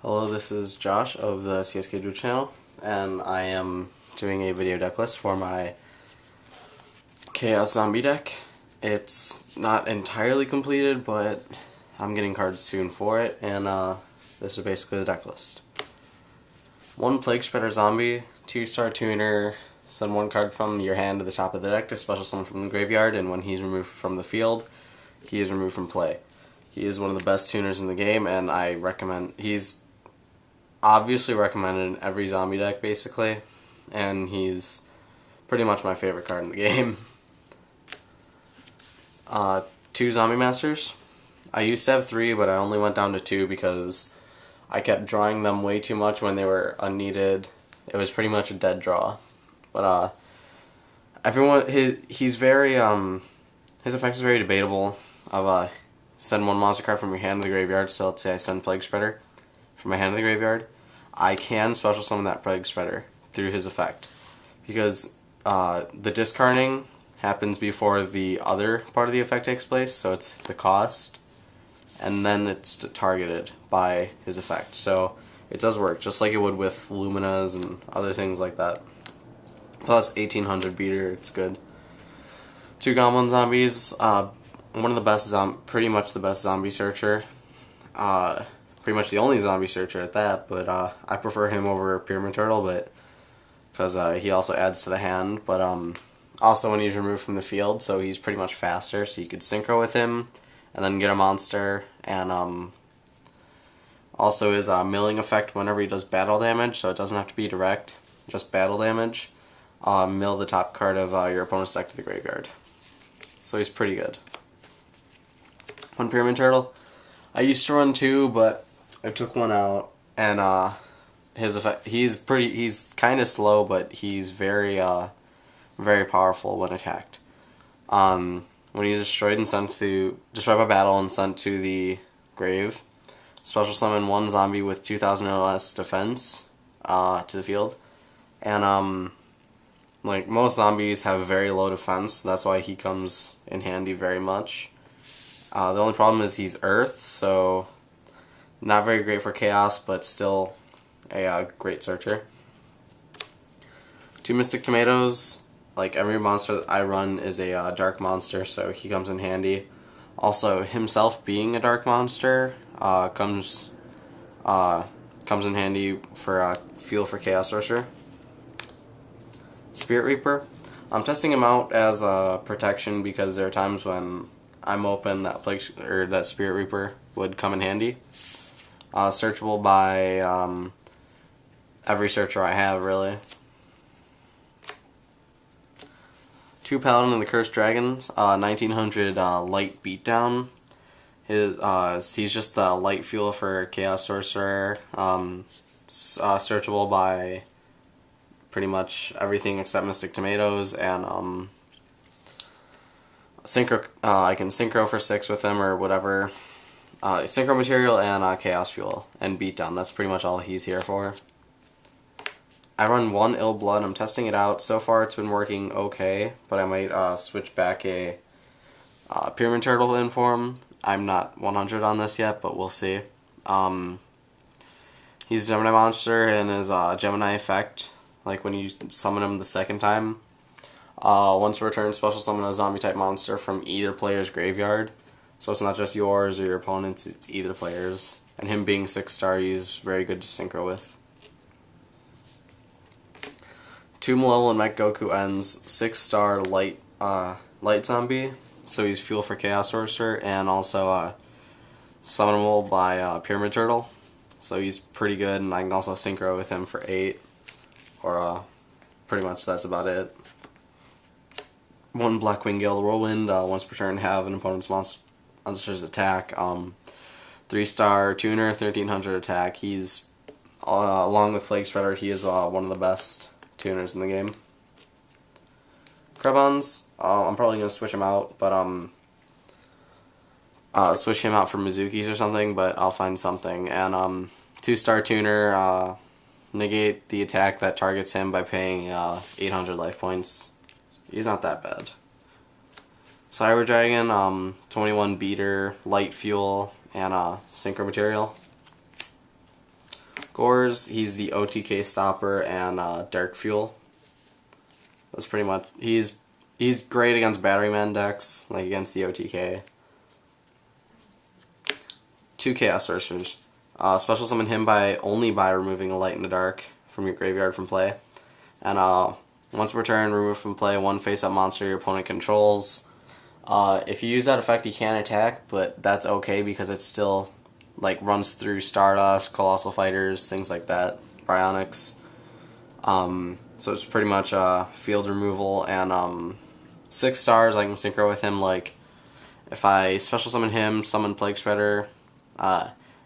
Hello, this is Josh of the CSKDuelChannel, and I am doing a video deck list for my Chaos Zombie deck. It's not entirely completed, but I'm getting cards soon for it, and this is basically the deck list. 1 Plague Spreader Zombie, 2-star tuner, send 1 card from your hand to the top of the deck to special summon from the graveyard, and when he's removed from the field, he is removed from play. He is one of the best tuners in the game, and he's obviously recommended in every zombie deck basically, and he's pretty much my favorite card in the game. 2 Zombie Masters. I used to have 3, but I only went down to 2 because I kept drawing them way too much when they were unneeded. It was pretty much a dead draw. But he's very his effect is very debatable. Send 1 monster card from your hand to the graveyard. So let's say I send Plague Spreader from my hand to the graveyard. I can special summon that Plague Spreader through his effect, because the discarding happens before the other part of the effect takes place, so it's the cost, and then it's targeted by his effect. So it does work, just like it would with Luminas and other things like that. Plus 1800 beater, it's good. 2 Goblin Zombies, one of the best, pretty much the best zombie searcher. Pretty much the only zombie searcher at that, but I prefer him over Pyramid Turtle, but because he also adds to the hand, but also when he's removed from the field, so he's pretty much faster, so you could synchro with him and then get a monster, and also his milling effect whenever he does battle damage, so it doesn't have to be direct, just battle damage. Mill the top card of your opponent's deck to the graveyard. So he's pretty good. 1 Pyramid Turtle. I used to run 2, but I took 1 out, and his effect, he's kind of slow, but he's very powerful when attacked. When he's destroyed by battle and sent to the grave, special summon 1 zombie with 2,000 or less defense to the field, and like most zombies have very low defense, that's why he comes in handy very much. The only problem is he's Earth, so not very great for Chaos, but still a great searcher. 2 Mystic Tomatoes. Like every monster that I run is a dark monster, so he comes in handy. Also, himself being a dark monster comes in handy for fuel for Chaos Sorcerer. Spirit Reaper. I'm testing him out as a protection because there are times when I'm open that that Spirit Reaper would come in handy. Searchable by every searcher I have, really. 2 Paladin and the Cursed Dragons, 1900 light beatdown. He's just the light fuel for Chaos Sorcerer. Searchable by pretty much everything except Mystic Tomatoes, and synchro. I can synchro for 6 with him or whatever. Synchro material and Chaos Fuel and beatdown. That's pretty much all he's here for. I run 1 Ill Blood. I'm testing it out. So far it's been working okay, but I might switch back a Pyramid Turtle in for him. I'm not 100 on this yet, but we'll see. He's a Gemini monster, and his Gemini effect, like when you summon him the second time, once per turn, special summon a zombie type monster from either player's graveyard. So it's not just yours or your opponent's, it's either player's. And him being 6-star, he's very good to synchro with. 2 Mallevolent and Mech Goku ends, 6-star light zombie. So he's fuel for Chaos Sorcerer, and also summonable by Pyramid Turtle. So he's pretty good, and I can also synchro with him for 8. Or pretty much that's about it. 1 Blackwing Gale Whirlwind, once per turn have an opponent's monster's attack. 3-star tuner, 1300 attack. He's, along with Plague Spreader, he is one of the best tuners in the game. Krebons, I'm probably going to switch him out, but switch him out for Mizuki's or something, but I'll find something. And 2-star tuner, negate the attack that targets him by paying 800 life points. He's not that bad. Cyber Dragon, 21 beater, light fuel, and synchro material. Gores, he's the OTK stopper and Dark Fuel. That's pretty much, he's great against Batteryman decks, like against the OTK. 2 Chaos Sorcerers. Special summon him only by removing a Light in the Dark from your graveyard from play. And once per turn, remove from play 1 face-up monster your opponent controls. If you use that effect, he can't attack, but that's okay because it still like runs through Stardust, Colossal Fighters, things like that, Bryonics. So it's pretty much field removal, and 6 stars I can synchro with him. Like if I special summon him, summon Plague Spreader,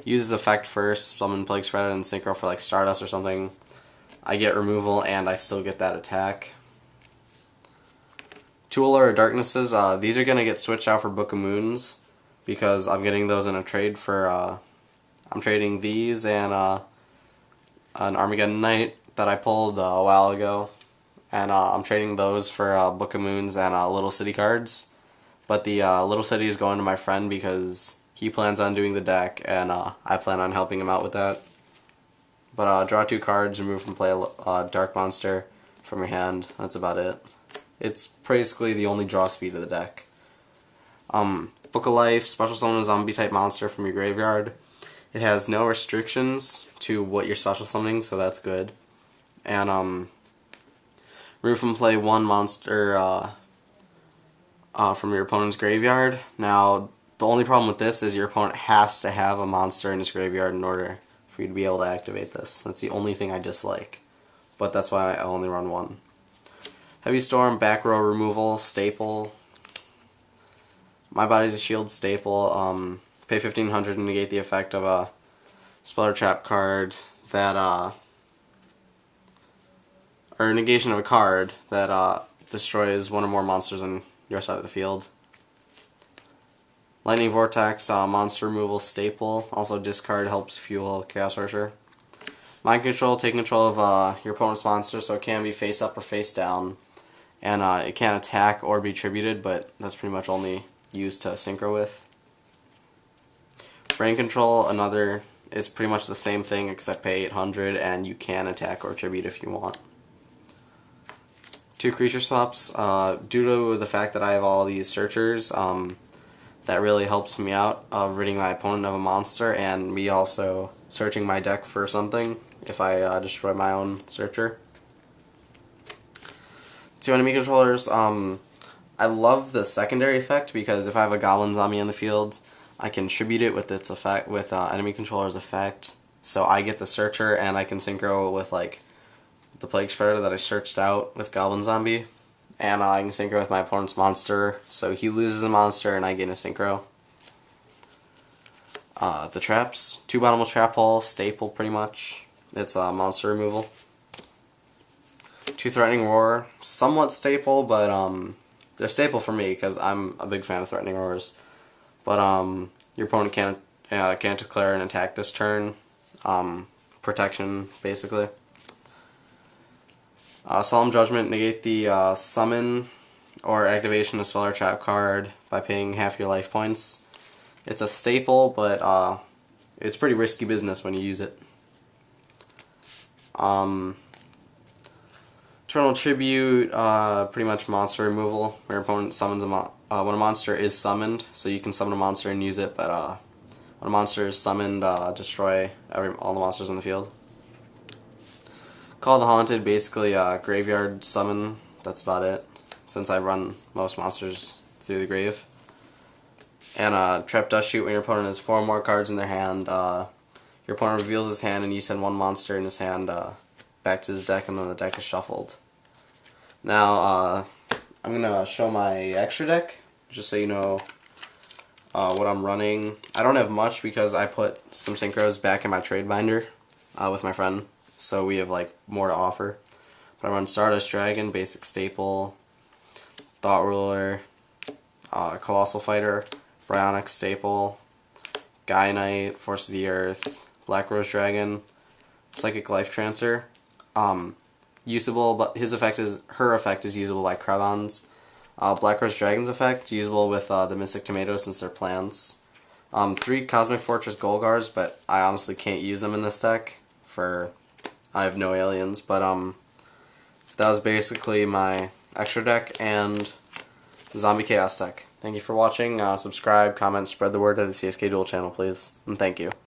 use his effect first, summon Plague Spreader, and synchro for like Stardust or something, I get removal and I still get that attack. 2 Allure of Darknesses, these are going to get switched out for Book of Moons because I'm getting those in a trade for, I'm trading these and an Armageddon Knight that I pulled a while ago, and I'm trading those for Book of Moons and Little City cards. But the Little City is going to my friend because he plans on doing the deck, and I plan on helping him out with that. But draw 2 cards, remove from play a Dark Monster from your hand. That's about it. It's basically the only draw speed of the deck. Book of Life, special summon a zombie type monster from your graveyard. It has no restrictions to what you're special summoning, so that's good. And remove from play 1 monster from your opponent's graveyard. Now, the only problem with this is your opponent has to have a monster in his graveyard in order for you to be able to activate this. That's the only thing I dislike, but that's why I only run 1. Heavy Storm, back row removal, staple. My Body's a Shield staple. Pay 1500 and negate the effect of a Speller Trap card that, or negation of a card that destroys 1 or more monsters on your side of the field. Lightning Vortex, monster removal staple. Also discard, helps fuel Chaos Sorcerer. Mind Control, take control of your opponent's monster, so it can be face up or face down. And it can't attack or be tributed, but that's pretty much only used to synchro with. Brain Control, it's pretty much the same thing except pay 800 and you can attack or tribute if you want. 2 creature swaps. Due to the fact that I have all these searchers, that really helps me out of ridding my opponent of a monster and me also searching my deck for something if I destroy my own searcher. 2 enemy controllers. I love the secondary effect because if I have a Goblin Zombie in the field, I can tribute it with its effect, with enemy controller's effect. So I get the searcher and I can synchro with like the Plague Spreader that I searched out with Goblin Zombie. And I can synchro with my opponent's monster, so he loses a monster and I gain a synchro. The traps, 2 Bottomless Trap Hole, staple pretty much. It's monster removal. 2 Threatening Roar, somewhat staple, but they're staple for me because I'm a big fan of Threatening Roars. But your opponent can't declare an attack this turn. Protection, basically. Solemn Judgment, negate the summon or activation of Speller Trap card by paying half your life points. It's a staple, but it's pretty risky business when you use it. Eternal Tribute, pretty much monster removal, where your opponent summons when a monster is summoned, so you can summon a monster and use it, but when a monster is summoned, destroy all the monsters in the field. Call the Haunted, basically graveyard summon, that's about it, since I run most monsters through the grave. And Trap Dust Shoot, when your opponent has 4 more cards in their hand, your opponent reveals his hand and you send 1 monster in his hand back to his deck, and then the deck is shuffled. Now, I'm going to show my extra deck, just so you know what I'm running. I don't have much because I put some synchros back in my trade binder with my friend, so we have like more to offer. But I run Stardust Dragon, basic staple, Thought Ruler, Colossal Fighter, Bryonic staple, Gaia Knight, Force of the Earth, Black Rose Dragon, Psychic Life Transfer. Usable, but her effect is usable by Krabons. Black Rose Dragon's effect, usable with the Mystic Tomato since they're plants. 3 Cosmic Fortress Golgars, but I honestly can't use them in this deck for I have no aliens, but that was basically my extra deck and Zombie Chaos deck. Thank you for watching. Subscribe, comment, spread the word to the CSK Duel channel, please, and thank you.